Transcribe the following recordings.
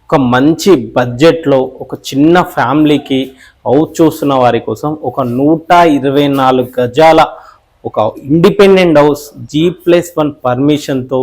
ఒక మంచి బడ్జెట్లో ఒక చిన్న ఫ్యామిలీకి హౌస్ చూస్తున్న వారి కోసం ఒక 124 గజాల ఒక ఇండిపెండెంట్ హౌస్ G+1 పర్మిషన్తో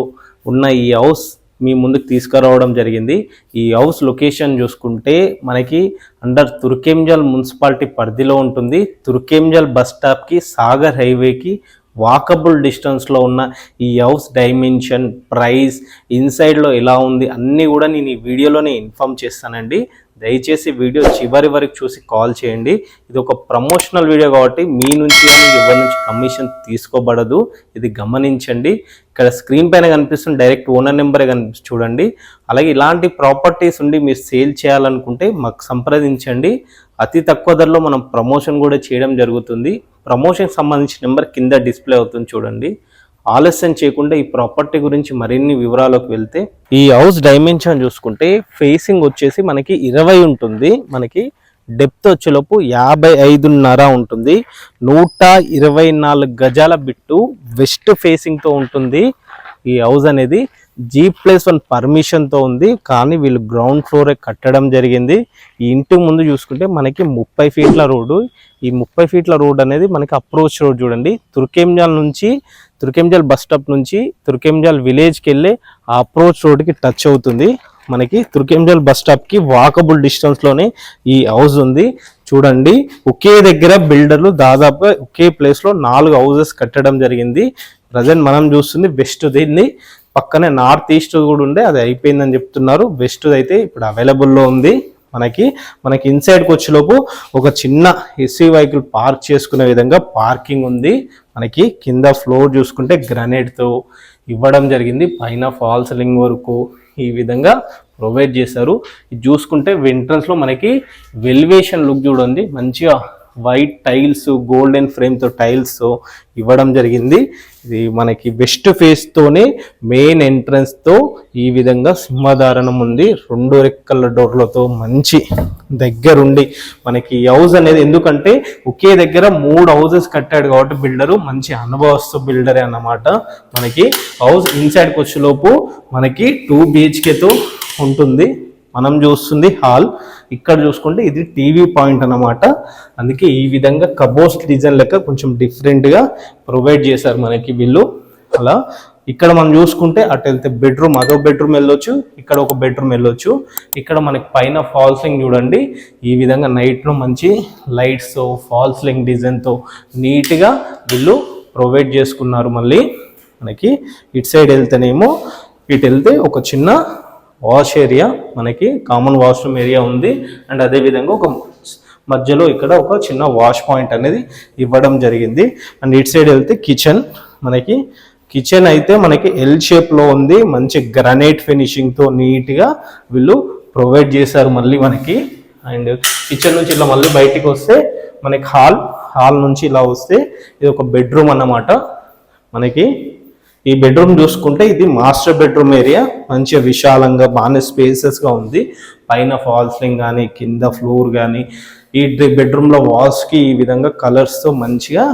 ఉన్న ఈ హౌస్ మీ ముందుకు తీసుకురావడం జరిగింది. ఈ హౌస్ లొకేషన్ చూసుకుంటే మనకి అండర్ తుర్కెంజల్ మున్సిపాలిటీ పరిధిలో ఉంటుంది. తుర్కెంజల్ బస్ స్టాప్కి సాగర్ హైవేకి వాకబుల్ డిస్టెన్స్లో ఉన్న ఈ హౌస్ డైమెన్షన్, ప్రైస్, ఇన్సైడ్లో ఎలా ఉంది అన్నీ కూడా నేను ఈ వీడియోలోనే ఇన్ఫామ్ చేస్తానండి. దయచేసి వీడియో చివరి వరకు చూసి కాల్ చేయండి. ఇది ఒక ప్రమోషనల్ వీడియో కాబట్టి మీ నుంచి కానీ ఎవరి నుంచి కమిషన్ తీసుకోబడదు, ఇది గమనించండి. ఇక్కడ స్క్రీన్ పైన కనిపిస్తున్న డైరెక్ట్ ఓనర్ నెంబరే చూడండి. అలాగే ఇలాంటి ప్రాపర్టీస్ ఉండి మీరు సేల్ చేయాలనుకుంటే మాకు సంప్రదించండి. అతి తక్కువ ధరలో మనం ప్రమోషన్ కూడా చేయడం జరుగుతుంది. ప్రమోషన్కి సంబంధించిన నెంబర్ కింద డిస్ప్లే అవుతుంది చూడండి. ఆలస్యం చేయకుండా ఈ ప్రాపర్టీ గురించి మరిన్ని వివరాలకు వెళ్తే, ఈ హౌస్ డైమెన్షన్ చూసుకుంటే ఫేసింగ్ వచ్చేసి మనకి 20 ఉంటుంది. మనకి డెప్త్ వచ్చేలోపు 55.5 ఉంటుంది. 124 గజాల బిట్టు వెస్ట్ ఫేసింగ్తో ఉంటుంది. ఈ హౌస్ అనేది G+1 పర్మిషన్తో ఉంది, కానీ వీళ్ళు గ్రౌండ్ ఫ్లోరే కట్టడం జరిగింది. ఈ ఇంటి ముందు చూసుకుంటే మనకి 30 ఫీట్ల రోడ్డు. ఈ 30 ఫీట్ల రోడ్ అనేది మనకి అప్రోచ్ రోడ్ చూడండి. తుర్కెంజల్ బస్ స్టాప్ నుంచి తుర్కెంజల్ విలేజ్కి వెళ్ళే ఆ అప్రోచ్ రోడ్కి టచ్ అవుతుంది. మనకి తుర్కెంజల్ బస్ స్టాప్కి వాకబుల్ డిస్టెన్స్లోనే ఈ హౌస్ ఉంది. చూడండి, ఒకే దగ్గర బిల్డర్లు దాదాపుగా ఒకే ప్లేస్లో 4 హౌసెస్ కట్టడం జరిగింది. ప్రజెంట్ మనం చూస్తుంది వెస్ట్, దీన్ని పక్కనే నార్త్ ఈస్ట్ కూడా ఉండే, అది అయిపోయిందని చెప్తున్నారు. వెస్ట్ అయితే ఇప్పుడు అవైలబుల్లో ఉంది. మనకి ఇన్సైడ్కి వచ్చేలోపు ఒక చిన్న ఎస్సీ వెహికల్ పార్క్ చేసుకునే విధంగా పార్కింగ్ ఉంది. మనకి కింద ఫ్లోర్ చూసుకుంటే గ్రానైట్తో ఇవ్వడం జరిగింది. పైన ఫాల్ సీలింగ్ వరకు ఈ విధంగా ప్రొవైడ్ చేశారు. ఇది చూసుకుంటే ఎంట్రన్స్లో మనకి వెలివేషన్ లుక్ చూడండి, మంచిగా వైట్ టైల్స్, గోల్డెన్ ఫ్రేమ్తో టైల్స్ ఇవ్వడం జరిగింది. ఇది మనకి వెస్ట్ ఫేస్తోనే మెయిన్ ఎంట్రన్స్తో ఈ విధంగా సింహధారణం ఉంది. 2 రెక్కల డోర్లతో మంచి దగ్గరుండి మనకి హౌస్ అనేది, ఎందుకంటే ఒకే దగ్గర 3 హౌసెస్ కట్టాడు కాబట్టి బిల్డరు మంచి అనుభవస్తు బిల్డరే అన్నమాట. మనకి హౌస్ ఇన్సైడ్కి వచ్చేలోపు మనకి 2 BHKతో ఉంటుంది. మనం చూస్తుంది హాల్. ఇక్కడ చూసుకుంటే ఇది టీవీ పాయింట్ అన్నమాట. అందుకే ఈ విధంగా కబోర్డ్స్ డిజైన్ లెక్క కొంచెం డిఫరెంట్గా ప్రొవైడ్ చేశారు మనకి వీళ్ళు. అలా ఇక్కడ మనం చూసుకుంటే అటు వెళ్తే బెడ్రూమ్, అదో బెడ్రూమ్ వెళ్ళొచ్చు, ఇక్కడ ఒక బెడ్రూమ్ వెళ్ళొచ్చు. ఇక్కడ మనకి పైన ఫాల్ సీలింగ్ చూడండి, ఈ విధంగా నైట్లో మంచి లైట్స్, ఫాల్ సీలింగ్ డిజైన్తో నీట్గా వీళ్ళు ప్రొవైడ్ చేసుకున్నారు. మళ్ళీ మనకి ఇటు సైడ్ వెళ్తేనేమో, ఇటు వెళ్తే ఒక చిన్న వాష్ ఏరియా, మనకి కామన్ వాష్రూమ్ ఏరియా ఉంది. అండ్ అదేవిధంగా ఒక మధ్యలో ఇక్కడ ఒక చిన్న వాష్ పాయింట్ అనేది ఇవ్వడం జరిగింది. అండ్ ఇటు సైడ్ వెళ్తే కిచెన్ అయితే మనకి ఎల్ షేప్లో ఉంది. మంచి గ్రానైట్ ఫినిషింగ్తో నీట్గా వీళ్ళు ప్రొవైడ్ చేశారు మళ్ళీ మనకి. అండ్ కిచెన్ నుంచి ఇలా మళ్ళీ బయటికి వస్తే మనకి హాల్ నుంచి ఇలా వస్తే ఇది ఒక బెడ్రూమ్ అన్నమాట. మనకి ఈ బెడ్రూమ్ చూసుకుంటే ఇది మాస్టర్ బెడ్రూమ్ ఏరియా, మంచిగా విశాలంగా బాగానే స్పేసెస్గా ఉంది. పైన ఫాల్ సీలింగ్ కానీ, కింద ఫ్లోర్ కానీ, ఈ బెడ్రూమ్లో వాల్స్కి ఈ విధంగా కలర్స్తో మంచిగా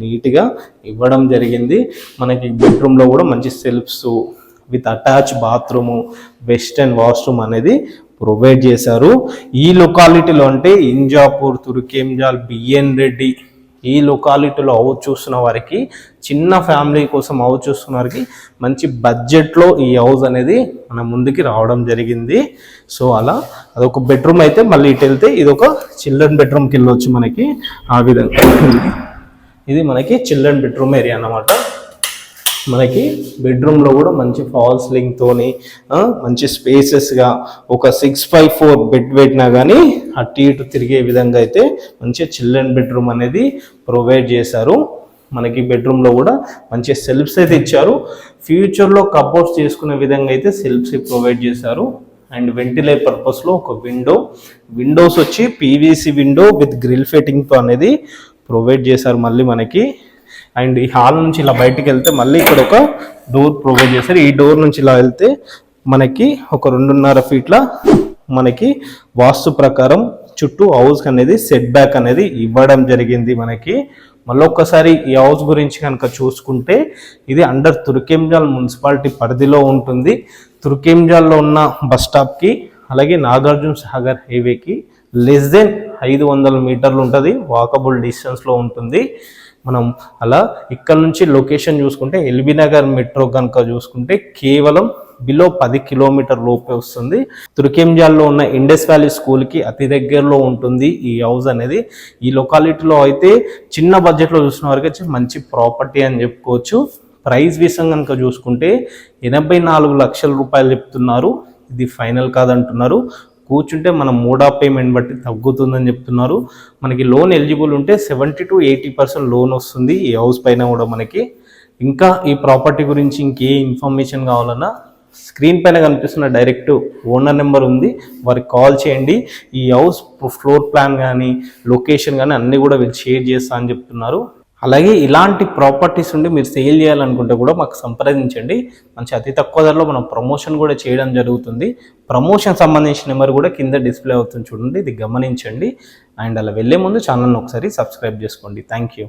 నీట్గా ఇవ్వడం జరిగింది. మనకి బెడ్రూమ్లో కూడా మంచి shelves with attach bathroom, western washroom అనేది ప్రొవైడ్ చేశారు. ఈ లొకాలిటీలో అంటే ఇంజాపూర్, తుర్కెంజల్, బిఎన్ రెడ్డి ఈ లొకాలిటీలో హౌస్ చూస్తున్న వారికి, చిన్న ఫ్యామిలీ కోసం హౌస్ చూస్తున్న వారికి మంచి బడ్జెట్లో ఈ హౌస్ అనేది మన ముందుకి రావడం జరిగింది. సో అలా అదొక బెడ్రూమ్ అయితే, మళ్ళీ ఇటు వెళ్తే ఇది ఒక చిల్డ్రన్ బెడ్రూమ్కి వెళ్ళొచ్చు మనకి. ఆ విధంగా ఇది మనకి చిల్డ్రన్ బెడ్రూమ్ ఏరియా అన్నమాట. మనకి బెడ్రూమ్లో కూడా మంచి ఫాల్ సీలింగ్తోని మంచి స్పేసెస్గా ఒక 6x4 బెడ్ పెట్టినా కానీ అటు ఇటు తిరిగే విధంగా అయితే మంచి చిల్డ్రన్ బెడ్రూమ్ అనేది ప్రొవైడ్ చేశారు. మనకి బెడ్రూమ్లో కూడా మంచి సెల్ఫ్స్ అయితే ఇచ్చారు. ఫ్యూచర్లో కబోర్డ్స్ చేసుకునే విధంగా అయితే సెల్ఫ్స్ ప్రొవైడ్ చేశారు. అండ్ వెంటిలేట్ పర్పస్లో ఒక విండోస్ వచ్చి పీవీసీ విండో విత్ గ్రిల్ ఫిట్టింగ్తో అనేది ప్రొవైడ్ చేశారు మళ్ళీ మనకి. అండ్ ఈ హాల్ నుంచి ఇలా బయటికి వెళ్తే మళ్ళీ ఇక్కడ ఒక డోర్ ప్రొవైడ్ చేశారు. ఈ డోర్ నుంచి ఇలా వెళ్తే మనకి ఒక 2.5 ఫీట్ల మనకి వాస్తు ప్రకారం చుట్టూ హౌస్ అనేది సెట్ బ్యాక్ అనేది ఇవ్వడం జరిగింది మనకి. మళ్ళీ ఒక్కసారి ఈ హౌస్ గురించి కనుక చూసుకుంటే ఇది అండర్ తుర్కెంజల్ మున్సిపాలిటీ పరిధిలో ఉంటుంది. తుర్కెంజల్లో ఉన్న బస్ స్టాప్కి అలాగే నాగార్జున సాగర్ హైవేకి లెస్ దెన్ 500 మీటర్లు ఉంటుంది, వాకబుల్ డిస్టెన్స్లో ఉంటుంది. మనం అలా ఇక్కడ నుంచి లొకేషన్ చూసుకుంటే ఎల్బీ నగర్ మెట్రో కనుక చూసుకుంటే కేవలం బిలో 10 కిలోమీటర్ లోపే వస్తుంది. తుర్కెంజాల్లో ఉన్న ఇండస్ వ్యాలీ స్కూల్కి అతి దగ్గరలో ఉంటుంది ఈ హౌస్ అనేది. ఈ లొకాలిటీలో అయితే చిన్న బడ్జెట్లో చూసిన వరకు మంచి ప్రాపర్టీ అని చెప్పుకోవచ్చు. ప్రైస్ విషయం కనుక చూసుకుంటే 84 లక్షల రూపాయలు చెప్తున్నారు. ఇది ఫైనల్ కాదంటున్నారు. కూర్చుంటే మనం మోడ్ ఆఫ్ పేమెంట్ బట్టి తగ్గుతుందని చెప్తున్నారు. మనకి లోన్ ఎలిజిబుల్ ఉంటే 70 to 80% లోన్ వస్తుంది ఈ హౌస్ పైన కూడా మనకి. ఇంకా ఈ ప్రాపర్టీ గురించి ఇంకే ఇన్ఫర్మేషన్ కావాలన్నా స్క్రీన్ పైన కనిపిస్తున్న డైరెక్ట్ ఓనర్ నెంబర్ ఉంది, వారికి కాల్ చేయండి. ఈ హౌస్ ఫ్లోర్ ప్లాన్ కానీ లొకేషన్ కానీ అన్నీ కూడా వీళ్ళు షేర్ చేస్తా అని చెప్తున్నారు. అలాగే ఇలాంటి ప్రాపర్టీస్ ఉండి మీరు సేల్ చేయాలనుకుంటే కూడా మాకు సంప్రదించండి. మంచి అతి తక్కువ ధరలో మనం ప్రమోషన్ కూడా చేయడం జరుగుతుంది. ప్రమోషన్ సంబంధించిన నెంబర్ కూడా కింద డిస్ప్లే అవుతుంది చూడండి, ఇది గమనించండి. అండ్ అలా వెళ్ళే ముందు ఛానల్ని ఒకసారి సబ్స్క్రైబ్ చేసుకోండి. Thank you.